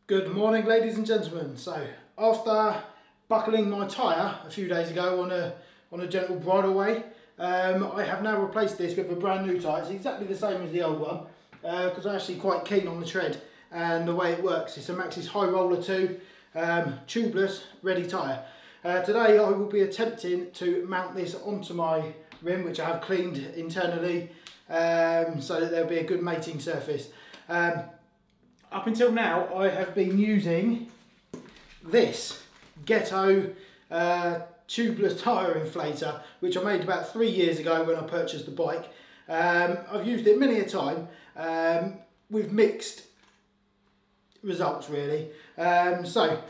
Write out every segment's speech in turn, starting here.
Good morning, ladies and gentlemen. So after buckling my tyre a few days ago on a gentle bridleway, I have now replaced this with a brand new tyre. It's exactly the same as the old one because I'm actually quite keen on the tread and the way it works. It's a Maxxis High Roller 2 tubeless ready tyre. Today I will be attempting to mount this onto my rim, which I have cleaned internally, so that there'll be a good mating surface. Up until now, I have been using this Ghetto tubeless tyre inflator, which I made about 3 years ago when I purchased the bike. I've used it many a time with mixed results, really. So,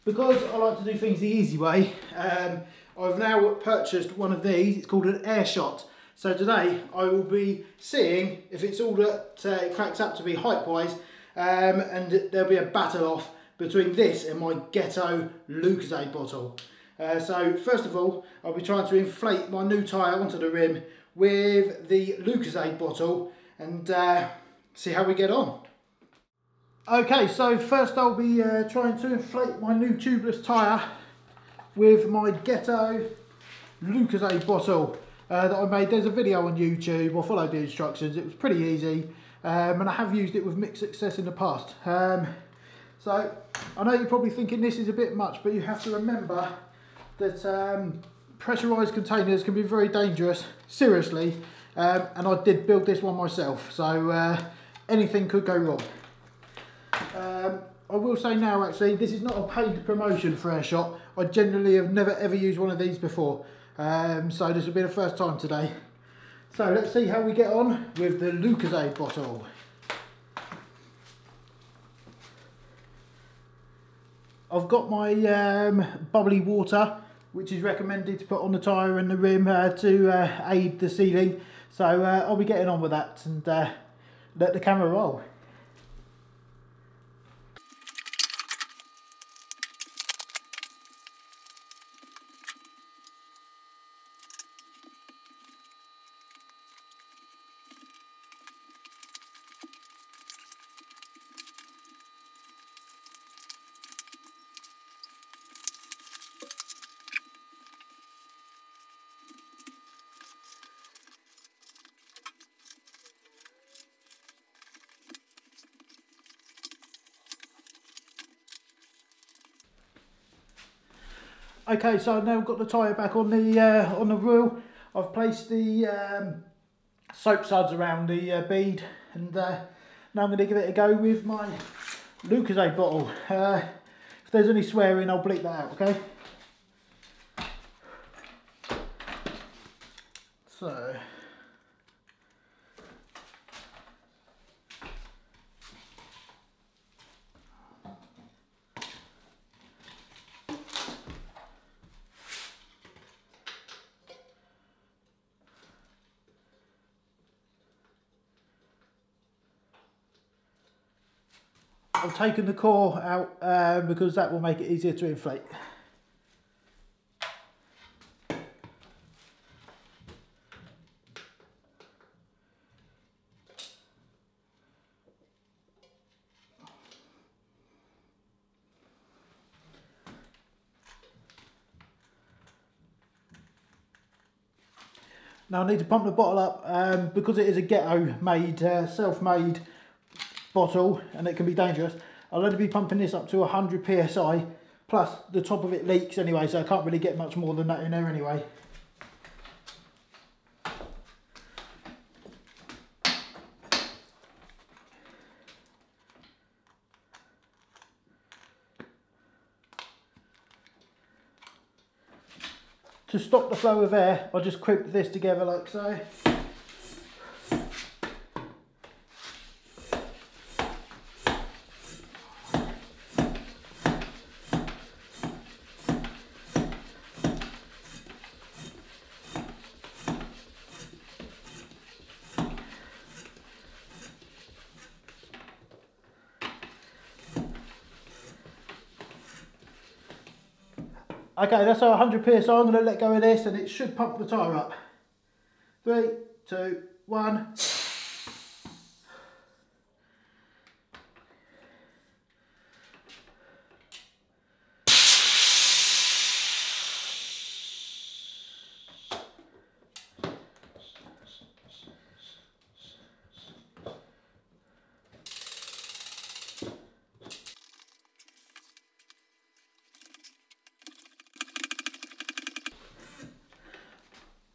because I like to do things the easy way, I've now purchased one of these. It's called an Airshot. So today I will be seeing if it's all that it cracks up to be height-wise, and there'll be a battle off between this and my Ghetto Lucozade bottle. So first of all, I'll be trying to inflate my new tyre onto the rim with the Lucozade bottle and see how we get on. Okay, so first I'll be trying to inflate my new tubeless tyre with my Ghetto Lucozade bottle that I made. There's a video on YouTube. I followed the instructions. It was pretty easy, and I have used it with mixed success in the past. So I know you're probably thinking this is a bit much, but you have to remember that pressurised containers can be very dangerous, seriously, and I did build this one myself, so anything could go wrong. I will say now, actually, this is not a paid promotion for Airshot. I generally have never ever used one of these before. So this will be the first time today. So let's see how we get on with the Lucozade bottle. I've got my bubbly water, which is recommended to put on the tyre and the rim to aid the sealing. So I'll be getting on with that and let the camera roll. Okay, so I've now got the tyre back on the wheel. I've placed the soap suds around the bead, and now I'm going to give it a go with my Lucozade bottle. If there's any swearing, I'll bleep that out, okay? So I've taken the core out because that will make it easier to inflate. Now I need to pump the bottle up because it is a Ghetto made, self-made bottle, and it can be dangerous. I'll only be pumping this up to 100 psi, plus the top of it leaks anyway, so I can't really get much more than that in there anyway. To stop the flow of air, I'll just crimp this together like so. Okay, that's our 100 psi. I'm going to let go of this and it should pump the tyre up. 3, 2, 1.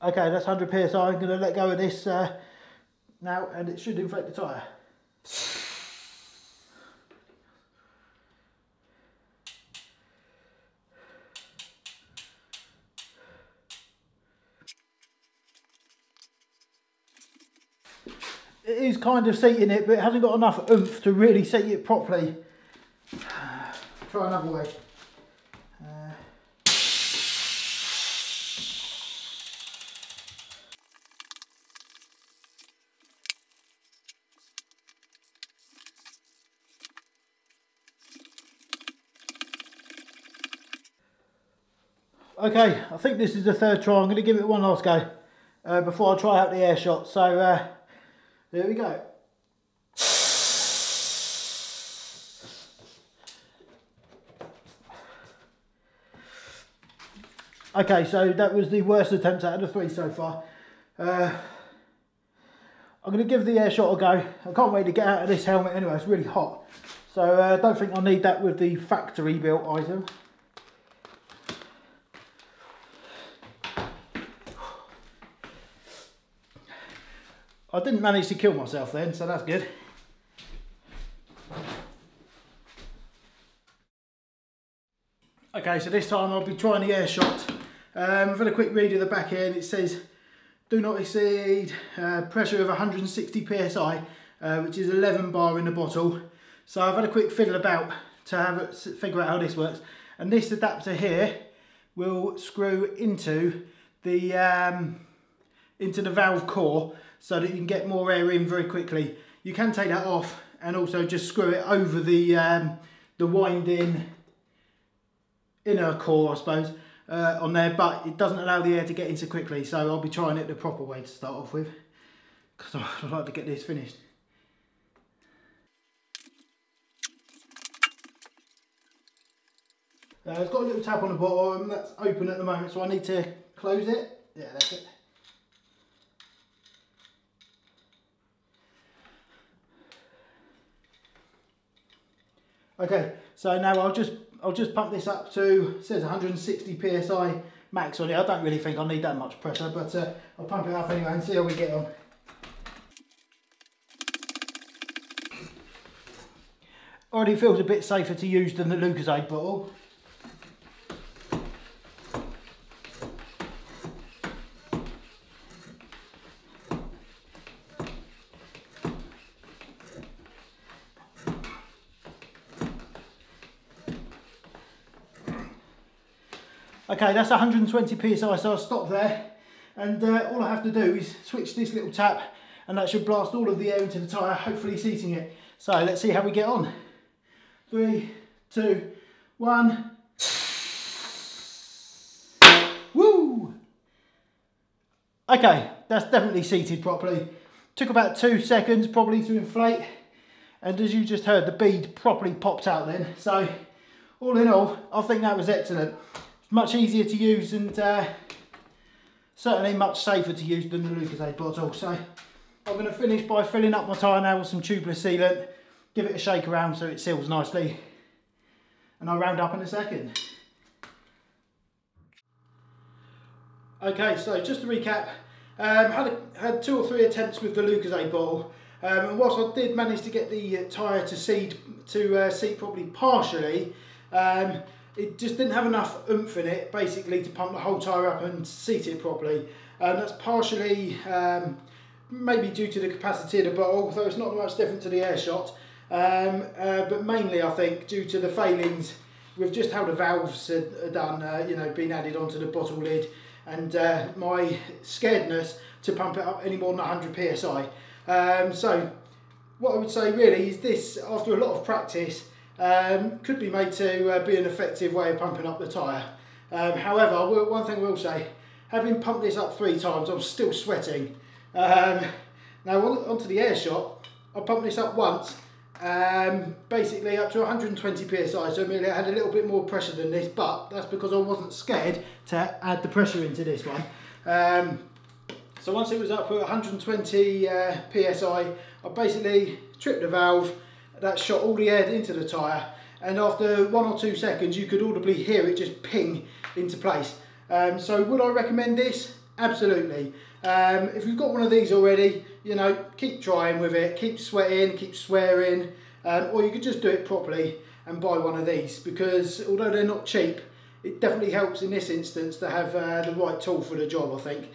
Okay, that's 100 psi. I'm going to let go of this now, and it should inflate the tyre. It is kind of seating it, but it hasn't got enough oomph to really seat it properly. Try another way. Okay, I think this is the third try. I'm going to give it one last go before I try out the Airshot. So there we go. Okay, so that was the worst attempt out of the 3 so far. I'm going to give the Airshot a go. I can't wait to get out of this helmet anyway, it's really hot. So I don't think I'll need that with the factory built item. I didn't manage to kill myself then, so that's good. Okay, so this time I'll be trying the Airshot. I've had a quick read of the back end. It says do not exceed pressure of 160 psi, which is 11 bar in the bottle. So I've had a quick fiddle about to figure out how this works. And this adapter here will screw into the valve core so that you can get more air in very quickly. You can take that off and also just screw it over the winding inner core, I suppose, on there, but it doesn't allow the air to get in so quickly, so I'll be trying it the proper way to start off with, because I'd like to get this finished. It's got a little tap on the bottom, that's open at the moment, so I need to close it. Yeah, that's it. Okay, so now I'll just pump this up to, it says 160 psi max on it. I don't really think I'll need that much pressure, but I'll pump it up anyway and see how we get on. Already feels a bit safer to use than the Lucozade bottle. Okay, that's 120 psi, so I'll stop there, and all I have to do is switch this little tap, and that should blast all of the air into the tyre, hopefully seating it. So let's see how we get on. 3, 2, 1. Woo! Okay, that's definitely seated properly. Took about 2 seconds probably to inflate, and as you just heard, the bead properly popped out then. So all in all, I think that was excellent. Much easier to use and certainly much safer to use than the Lucozade bottle. So I'm going to finish by filling up my tyre now with some tubeless sealant, give it a shake around so it seals nicely, and I'll round up in a second. Okay, so just to recap, had 2 or 3 attempts with the Lucozade bottle, and whilst I did manage to get the tyre to seat properly partially, it just didn't have enough oomph in it, basically, to pump the whole tyre up and seat it properly. That's partially maybe due to the capacity of the bottle, though it's not much different to the Airshot. But mainly, I think, due to the failings with just how the valves are done, you know, being added onto the bottle lid, and my scaredness to pump it up any more than 100 psi. So what I would say really is this, after a lot of practice, could be made to be an effective way of pumping up the tyre. However, one thing I will say, having pumped this up 3 times, I'm still sweating. Now onto the Airshot, I pumped this up once, basically up to 120 psi, so it had a little bit more pressure than this, but that's because I wasn't scared to add the pressure into this one. So once it was up at 120 psi, I basically tripped the valve. That shot all the air into the tyre, and after 1 or 2 seconds you could audibly hear it just ping into place. So would I recommend this? Absolutely. If you've got one of these already, you know, keep trying with it, keep sweating, keep swearing, or you could just do it properly and buy one of these, because although they're not cheap, it definitely helps in this instance to have the right tool for the job, I think.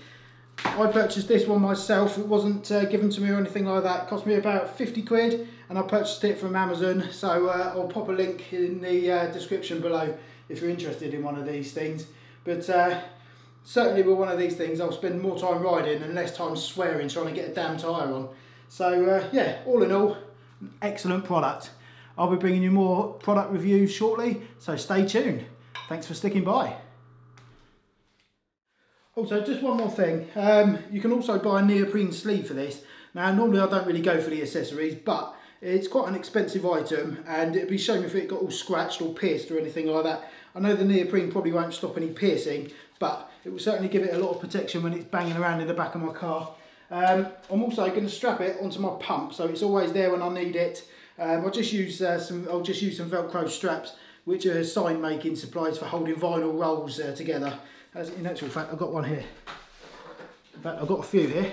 I purchased this one myself. It wasn't given to me or anything like that. It cost me about 50 quid and I purchased it from Amazon, so I'll pop a link in the description below if you're interested in one of these things. But certainly with one of these things I'll spend more time riding and less time swearing trying to get a damn tyre on. So yeah, all in all, an excellent product. I'll be bringing you more product reviews shortly, so stay tuned. Thanks for sticking by. Also, just one more thing, you can also buy a neoprene sleeve for this. Now normally I don't really go for the accessories, but it's quite an expensive item and it'd be a shame if it got all scratched or pierced or anything like that. I know the neoprene probably won't stop any piercing, but it will certainly give it a lot of protection when it's banging around in the back of my car. I'm also going to strap it onto my pump so it's always there when I need it. I'll just use some Velcro straps, which are sign making supplies for holding vinyl rolls together. As in actual fact, I've got one here. In fact, I've got a few here.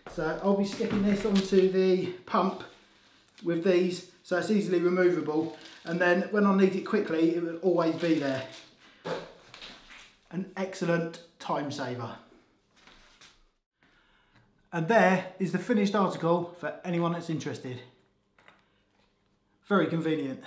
So I'll be sticking this onto the pump with these, so it's easily removable. And then when I need it quickly, it will always be there. An excellent time saver. And there is the finished article for anyone that's interested. Very convenient.